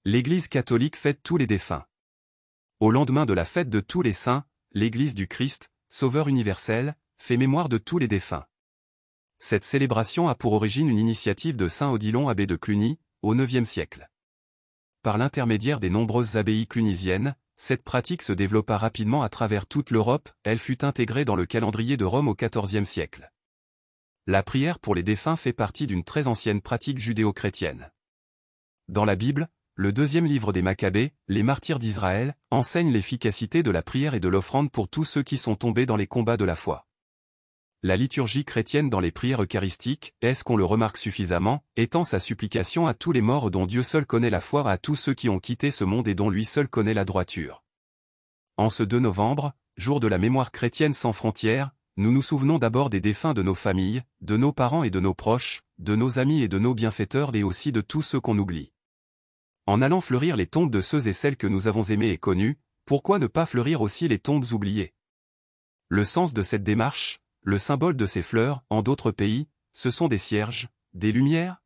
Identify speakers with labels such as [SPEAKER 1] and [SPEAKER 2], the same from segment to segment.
[SPEAKER 1] L'Église catholique fête tous les défunts. Au lendemain de la fête de tous les saints, l'Église du Christ, Sauveur universel, fait mémoire de tous les défunts. Cette célébration a pour origine une initiative de saint Odilon abbé de Cluny, au IXe siècle. Par l'intermédiaire des nombreuses abbayes clunisiennes, cette pratique se développa rapidement à travers toute l'Europe, elle fut intégrée dans le calendrier de Rome au XIVe siècle. La prière pour les défunts fait partie d'une très ancienne pratique judéo-chrétienne. Dans la Bible, le deuxième livre des Maccabées, les martyrs d'Israël, enseigne l'efficacité de la prière et de l'offrande pour tous ceux qui sont tombés dans les combats de la foi. La liturgie chrétienne dans les prières eucharistiques, est-ce qu'on le remarque suffisamment, étend sa supplication à tous les morts dont Dieu seul connaît la foi, à tous ceux qui ont quitté ce monde et dont lui seul connaît la droiture. En ce 2 novembre, jour de la mémoire chrétienne sans frontières, nous nous souvenons d'abord des défunts de nos familles, de nos parents et de nos proches, de nos amis et de nos bienfaiteurs et aussi de tous ceux qu'on oublie. En allant fleurir les tombes de ceux et celles que nous avons aimés et connus, pourquoi ne pas fleurir aussi les tombes oubliées? Le sens de cette démarche, le symbole de ces fleurs, en d'autres pays, ce sont des cierges, des lumières.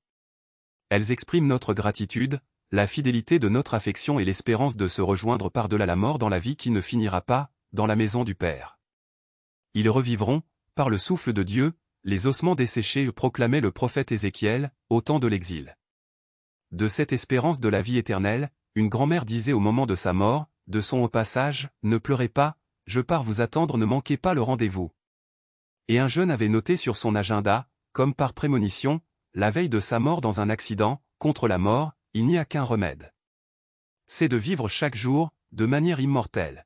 [SPEAKER 1] Elles expriment notre gratitude, la fidélité de notre affection et l'espérance de se rejoindre par-delà la mort dans la vie qui ne finira pas, dans la maison du Père. Ils revivront, par le souffle de Dieu, les ossements desséchés, proclamait le prophète Ézéchiel, au temps de l'exil. De cette espérance de la vie éternelle, une grand-mère disait au moment de sa mort, de son au passage, « Ne pleurez pas, je pars vous attendre, ne manquez pas le rendez-vous. » Et un jeune avait noté sur son agenda, comme par prémonition, la veille de sa mort dans un accident, contre la mort, il n'y a qu'un remède. C'est de vivre chaque jour, de manière immortelle.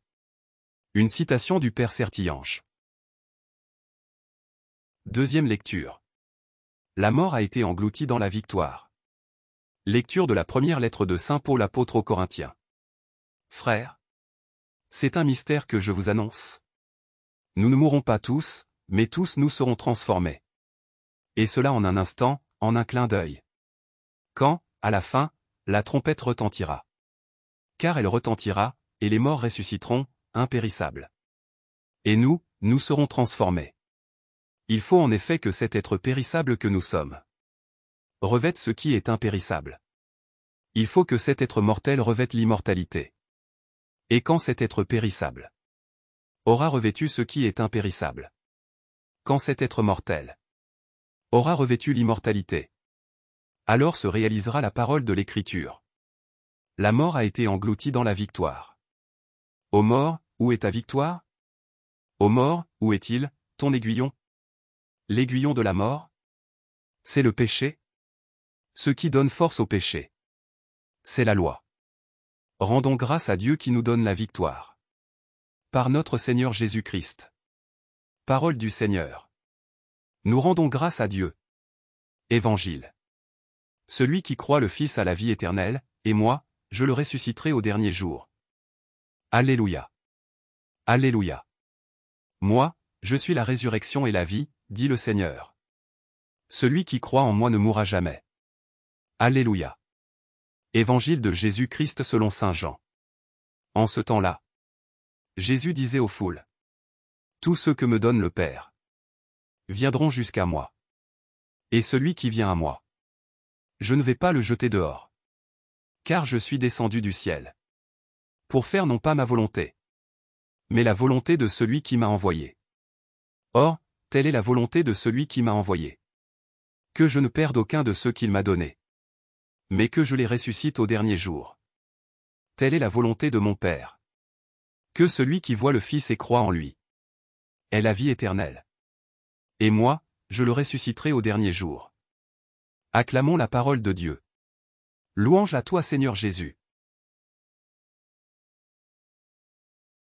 [SPEAKER 1] Une citation du Père Sertillange. Deuxième lecture. La mort a été engloutie dans la victoire. Lecture de la première lettre de saint Paul apôtre aux Corinthiens. Frères, c'est un mystère que je vous annonce. Nous ne mourrons pas tous, mais tous nous serons transformés. Et cela en un instant, en un clin d'œil. Quand, à la fin, la trompette retentira. Car elle retentira, et les morts ressusciteront, impérissables. Et nous serons transformés. Il faut en effet que cet être périssable que nous sommes revête ce qui est impérissable. Il faut que cet être mortel revête l'immortalité. Et quand cet être périssable aura revêtu ce qui est impérissable, quand cet être mortel aura revêtu l'immortalité, alors se réalisera la parole de l'Écriture. La mort a été engloutie dans la victoire. Ô mort, où est ta victoire? Ô mort, où est-il, ton aiguillon? L'aiguillon de la mort? C'est le péché. Ce qui donne force au péché, c'est la loi. Rendons grâce à Dieu qui nous donne la victoire. Par notre Seigneur Jésus-Christ. Parole du Seigneur. Nous rendons grâce à Dieu. Évangile. Celui qui croit le Fils a la vie éternelle, et moi, je le ressusciterai au dernier jour. Alléluia. Alléluia. Moi, je suis la résurrection et la vie, dit le Seigneur. Celui qui croit en moi ne mourra jamais. Alléluia. Évangile de Jésus-Christ selon saint Jean. En ce temps-là, Jésus disait aux foules: tous ceux que me donne le Père viendront jusqu'à moi. Et celui qui vient à moi, je ne vais pas le jeter dehors. Car je suis descendu du ciel pour faire non pas ma volonté, mais la volonté de celui qui m'a envoyé. Or, telle est la volonté de celui qui m'a envoyé. Que je ne perde aucun de ceux qu'il m'a donnés, mais que je les ressuscite au dernier jour. Telle est la volonté de mon Père. Que celui qui voit le Fils et croit en lui ait la vie éternelle. Et moi, je le ressusciterai au dernier jour. Acclamons la parole de Dieu. Louange à toi Seigneur Jésus.